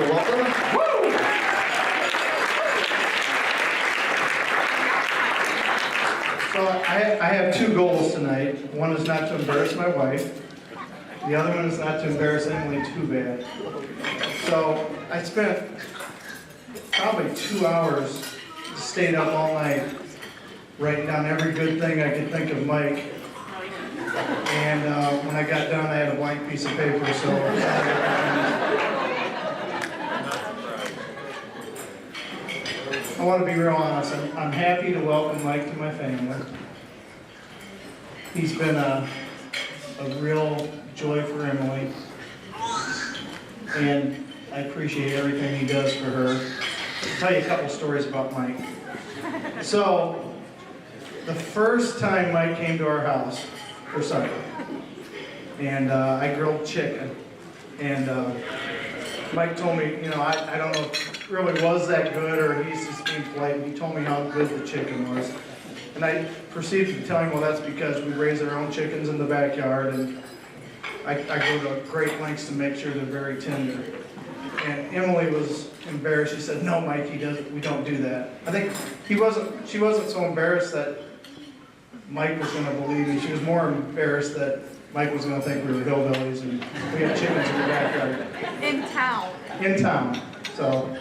You're welcome. Woo! So I have two goals tonight. One is not to embarrass my wife. The other one is not to embarrass Emily too bad. So I spent probably 2 hours, stayed up all night, writing down every good thing I could think of Mike. And when I got done, I had a blank piece of paper, so I want to be real honest. I'm happy to welcome Mike to my family. He's been a real joy for Emily, and I appreciate everything he does for her. I'll tell you a couple stories about Mike. So, the first time Mike came to our house for supper, and I grilled chicken, and Mike told me, you know, I don't know if it really was that good or he's just being polite, and he told me how good the chicken was. And I proceeded to tell him, well, that's because we raise our own chickens in the backyard, and I go to great lengths to make sure they're very tender. And Emily was embarrassed. She said, no, Mike, we don't do that. I think she wasn't so embarrassed that Mike was going to believe me. She was more embarrassed that Mike was going to think we were hillbillies and we had chickens in the backyard. In town. In town. So,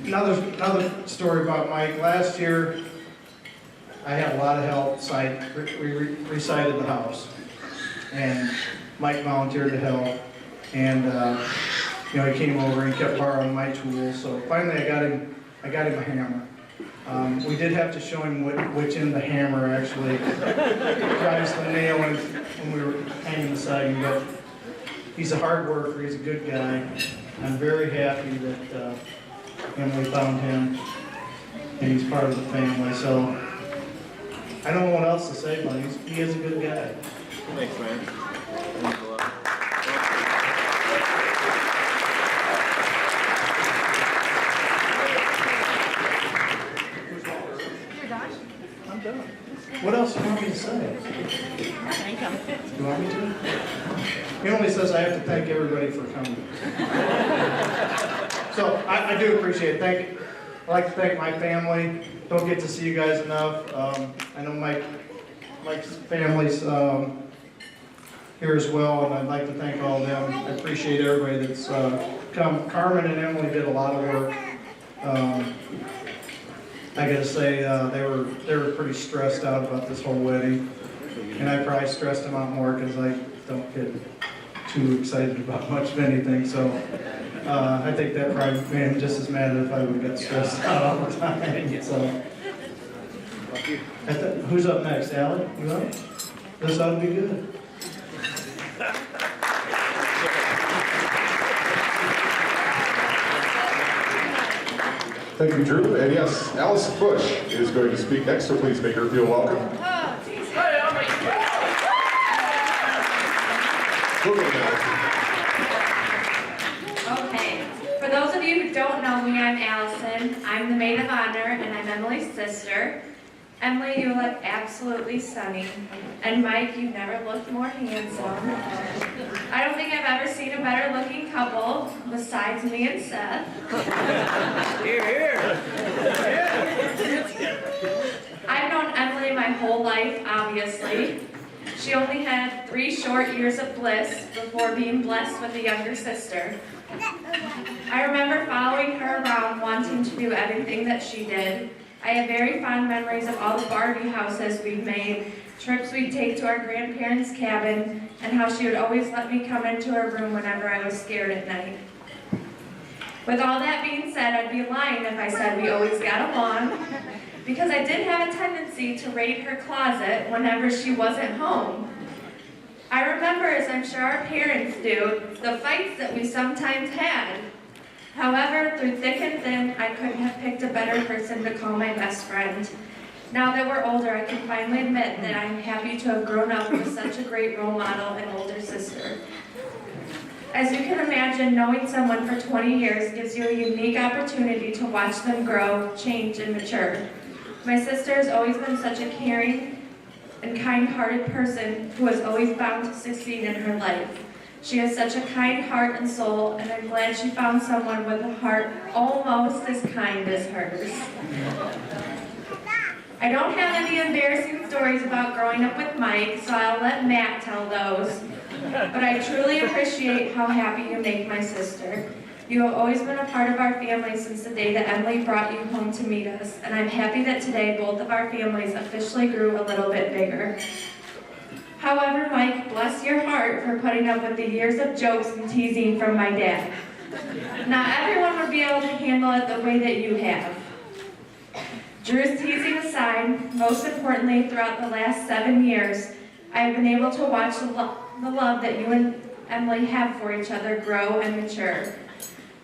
another story about Mike. Last year, I had a lot of help. So I resided the house, and Mike volunteered to help. And you know, he came over and kept borrowing my tools. So finally, I got him a hammer. We did have to show him which end the hammer actually drives the nail when we were hanging the siding. But he's a hard worker. He's a good guy. I'm very happy that Emily found him, and he's part of the family. So I don't know what else to say, but he is a good guy. Thanks, man. Thanks a lot. You're done? I'm done. What else do you want me to say? Thank you. You want me to? Emily says I have to thank everybody for coming. So I do appreciate it. I'd like to thank my family. Don't get to see you guys enough. I know Mike's family's here as well, and I'd like to thank all of them. I appreciate everybody that's come. Carmen and Emily did a lot of work. I gotta say they were pretty stressed out about this whole wedding, and I probably stressed them out more because I don't get too excited about much of anything. So I think that probably made him just as mad if I would have got stressed out all the time. So who's up next, Allie? You up? This ought to be good. Thank you, Drew. And yes, Alice Bush is going to speak next, so please make her feel welcome. Okay, for those of you who don't know me, I'm Allison. I'm the maid of honor, and I'm Emily's sister. Emily, you look absolutely stunning. And Mike, you've never looked more handsome. I don't think I've ever seen a better looking couple besides me and Seth. Here, here. I've known Emily my whole life, obviously. She only had 3 short years of bliss before being blessed with a younger sister. I remember following her around wanting to do everything that she did. I have very fond memories of all the Barbie houses we've made, trips we'd take to our grandparents' cabin, and how she would always let me come into her room whenever I was scared at night. With all that being said, I'd be lying if I said we always got along, because I did have a tendency to raid her closet whenever she wasn't home. I remember, as I'm sure our parents do, the fights that we sometimes had. However, through thick and thin, I couldn't have picked a better person to call my best friend. Now that we're older, I can finally admit that I'm happy to have grown up with such a great role model and older sister. As you can imagine, knowing someone for 20 years gives you a unique opportunity to watch them grow, change, and mature. My sister has always been such a caring and kind-hearted person who has always bound to succeed in her life. She has such a kind heart and soul, and I'm glad she found someone with a heart almost as kind as hers. I don't have any embarrassing stories about growing up with Mike, so I'll let Matt tell those. But I truly appreciate how happy you make my sister. You have always been a part of our family since the day that Emily brought you home to meet us, and I'm happy that today both of our families officially grew a little bit bigger. However, Mike, bless your heart for putting up with the years of jokes and teasing from my dad. Not everyone would be able to handle it the way that you have. Drew's teasing aside, most importantly, throughout the last 7 years, I have been able to watch the love that you and Emily have for each other grow and mature.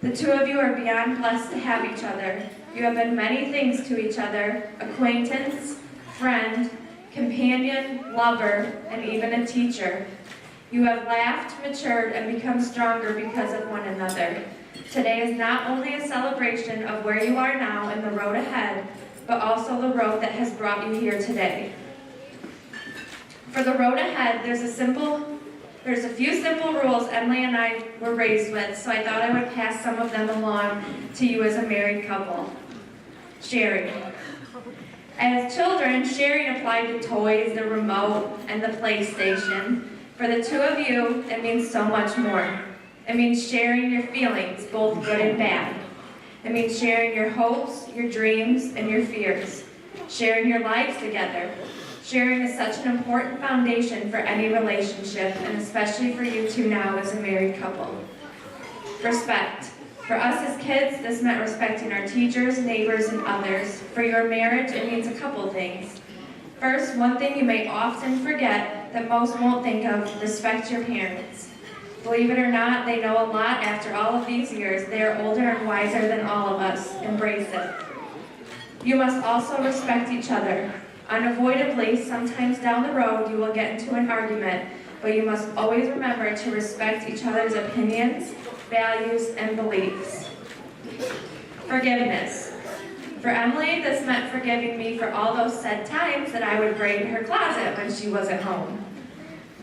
The two of you are beyond blessed to have each other. You have been many things to each other: acquaintance, friend, companion, lover, and even a teacher. You have laughed, matured, and become stronger because of one another. Today is not only a celebration of where you are now and the road ahead, but also the road that has brought you here today. For the road ahead, there's a few simple rules Emily and I were raised with, so I thought I would pass some of them along to you as a married couple. Sharing. As children, sharing applied to toys, the remote, and the PlayStation. For the two of you, it means so much more. It means sharing your feelings, both good and bad. It means sharing your hopes, your dreams, and your fears. Sharing your lives together. Sharing is such an important foundation for any relationship, and especially for you two now as a married couple. Respect. For us as kids, this meant respecting our teachers, neighbors, and others. For your marriage, it means a couple things. First, one thing you may often forget that most won't think of: respect your parents. Believe it or not, they know a lot after all of these years. They are older and wiser than all of us. Embrace it. You must also respect each other. Unavoidably, sometimes down the road, you will get into an argument, but you must always remember to respect each other's opinions, values, and beliefs. Forgiveness. For Emily, this meant forgiving me for all those said times that I would raid her closet when she wasn't home.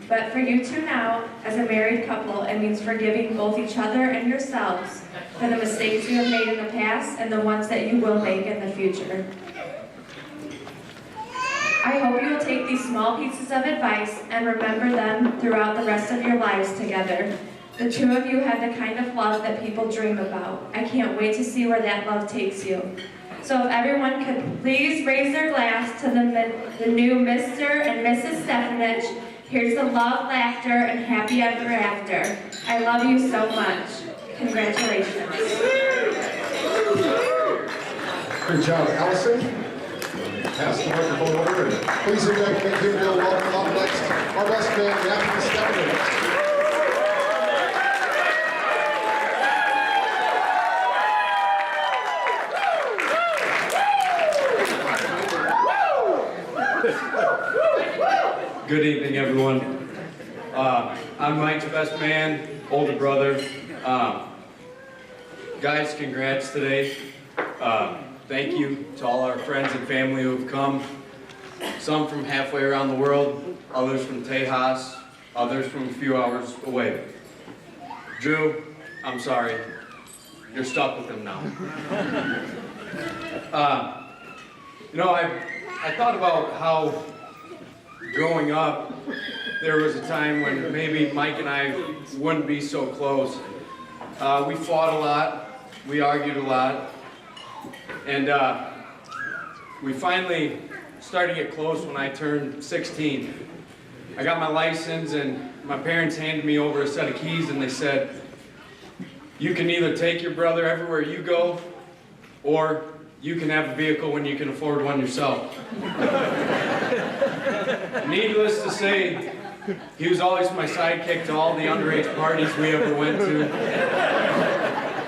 But for you two now, as a married couple, it means forgiving both each other and yourselves for the mistakes you have made in the past and the ones that you will make in the future. I hope you will take these small pieces of advice and remember them throughout the rest of your lives together. The two of you have the kind of love that people dream about. I can't wait to see where that love takes you. So if everyone could please raise their glass to the new Mr. and Mrs. Stefanich. Here's the love, laughter, and happy ever after. I love you so much. Congratulations. Good job, Allison. Pass the microphone over, and please make him feel welcome up next. Our best man, Matthew Stefanich. Good evening, everyone. I'm Mike's best man, older brother. Guys, congrats today. Thank you to all our friends and family who have come. Some from halfway around the world, others from Tejas, others from a few hours away. Drew, I'm sorry. You're stuck with him now. I thought about how growing up, there was a time when maybe Mike and I wouldn't be so close. We fought a lot, we argued a lot, and we finally started to get close when I turned 16. I got my license, and my parents handed me over a set of keys, and they said, you can either take your brother everywhere you go, or you can have a vehicle when you can afford one yourself. Needless to say, he was always my sidekick to all the underage parties we ever went to.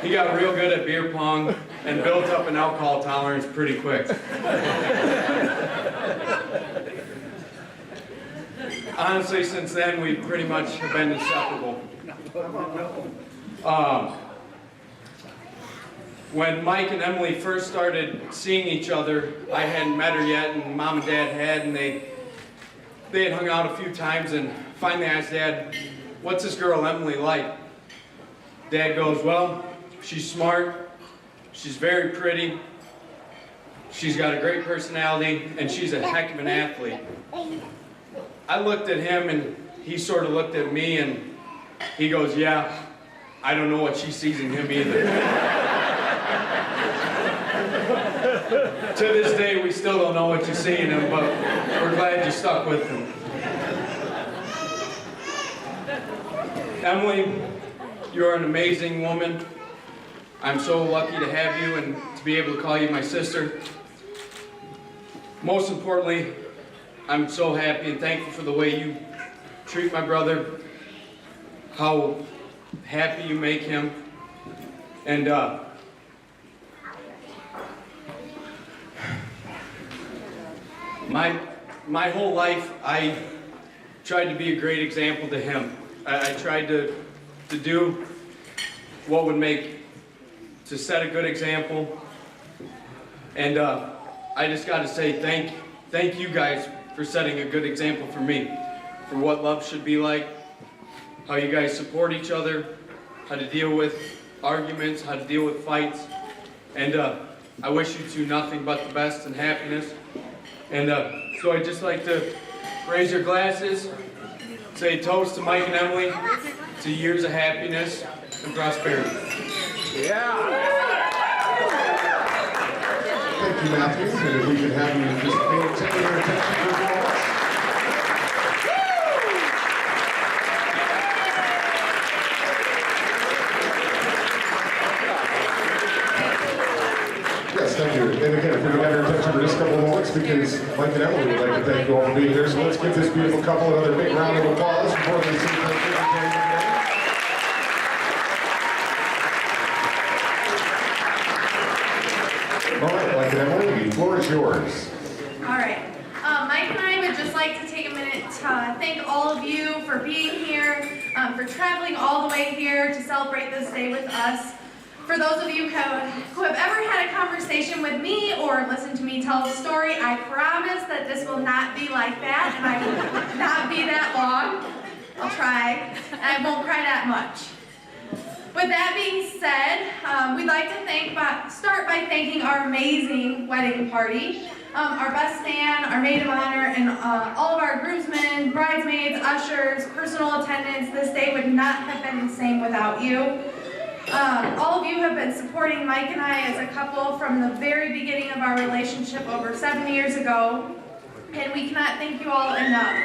He got real good at beer pong and built up an alcohol tolerance pretty quick. Honestly, since then, we pretty much have been inseparable. When Mike and Emily first started seeing each other, I hadn't met her yet, and Mom and Dad had, and they had hung out a few times, and finally I asked Dad, what's this girl Emily like? Dad goes, well, she's smart, she's very pretty, she's got a great personality, and she's a heck of an athlete. I looked at him and he sort of looked at me and he goes, yeah, I don't know what she sees in him either. To this day, we still don't know what you see in him, but we're glad you stuck with him. Emily, you're an amazing woman. I'm so lucky to have you and to be able to call you my sister. Most importantly, I'm so happy and thankful for the way you treat my brother, how happy you make him, and my whole life I tried to be a great example to him. I tried to do what would to set a good example, and I just got to say thank you guys for setting a good example for me, for what love should be like, how you guys support each other, how to deal with arguments, how to deal with fights, and I wish you two nothing but the best and happiness. And so I'd just like to raise your glasses, say toast to Mike and Emily, to years of happiness and prosperity. Yeah. Thank you, Matthew. And if we could have you just maintain your attention for a few moments. Yes, thank you. And again, if we could have your attention for just a couple of moments, because Mike and Emily would like to thank you all for being here. So let's give this beautiful couple another big round of applause before they sing their favorite game of the day. All right, Mike and Emily, the floor is yours. All right. Mike and I would just like to take a minute to thank all of you for being here, for traveling all the way here to celebrate this day with us. For those of you who have ever had a conversation with me or listened to me tell a story, I promise that this will not be like that, and I will not be that long. I'll try, and I won't cry that much. With that being said, we'd like to start by thanking our amazing wedding party, our best man, our maid of honor, and all of our groomsmen, bridesmaids, ushers, personal attendants. This day would not have been the same without you. All of you have been supporting Mike and I as a couple from the very beginning of our relationship over 7 years ago, and we cannot thank you all enough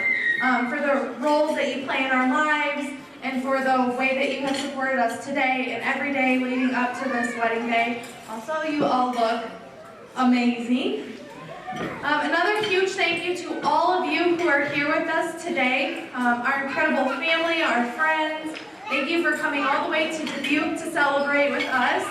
for the roles that you play in our lives and for the way that you have supported us today and every day leading up to this wedding day. Also, you all look amazing. Another huge thank you to all of you who are here with us today, our incredible family, our friends. Thank you for coming all the way to Dubuque to celebrate with us.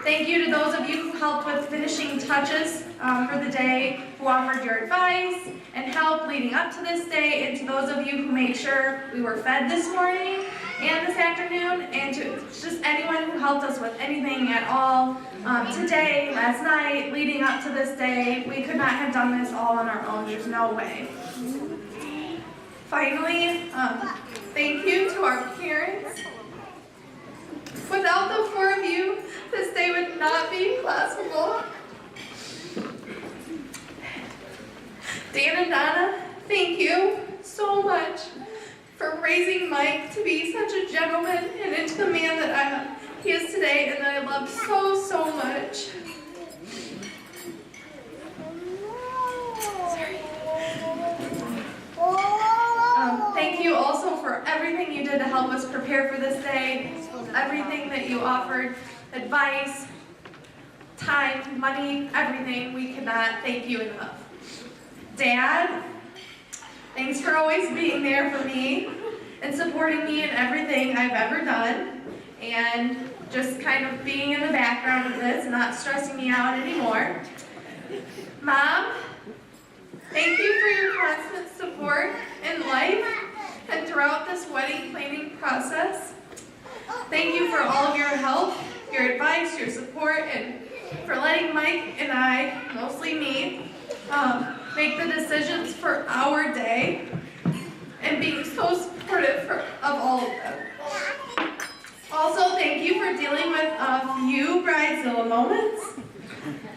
Thank you to those of you who helped with finishing touches for the day, who offered your advice and help leading up to this day, and to those of you who made sure we were fed this morning and this afternoon, and to just anyone who helped us with anything at all today, last night, leading up to this day. We could not have done this all on our own. There's no way. Finally, thank you to our parents. Without the four of you, this day would not be possible. Dan and Donna, thank you so much for raising Mike to be such a gentleman and into the man that he is today and that I love so, so much. Thank you also for everything you did to help us prepare for this day, everything that you offered, advice, time, money, everything. We cannot thank you enough. Dad, thanks for always being there for me and supporting me in everything I've ever done and just kind of being in the background of this and not stressing me out anymore. Mom, thank you for your constant support in life and throughout this wedding planning process. Thank you for all of your help, your advice, your support, and for letting Mike and I, mostly me, make the decisions for our day and being so supportive of all of them.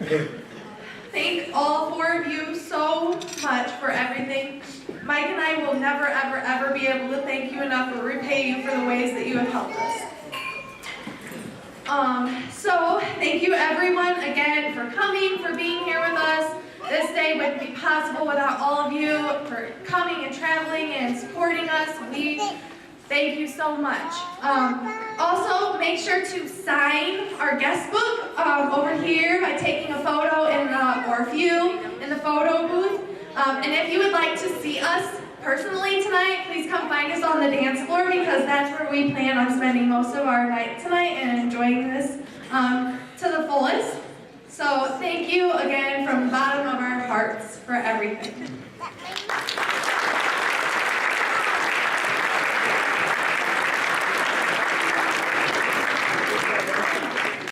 Thank all four of you so much for everything. Mike and I will never, ever, ever be able to thank you enough or repay you for the ways that you have helped us. So thank you everyone again for coming, for being here with us. This day wouldn't be possible without all of you for coming and traveling and supporting us. We thank you so much. Also, make sure to sign our guest book over here by taking a photo or a few in the photo booth. And if you would like to see us personally tonight, please come find us on the dance floor because that's where we plan on spending most of our night tonight and enjoying this to the fullest. So thank you again from the bottom of our hearts for everything.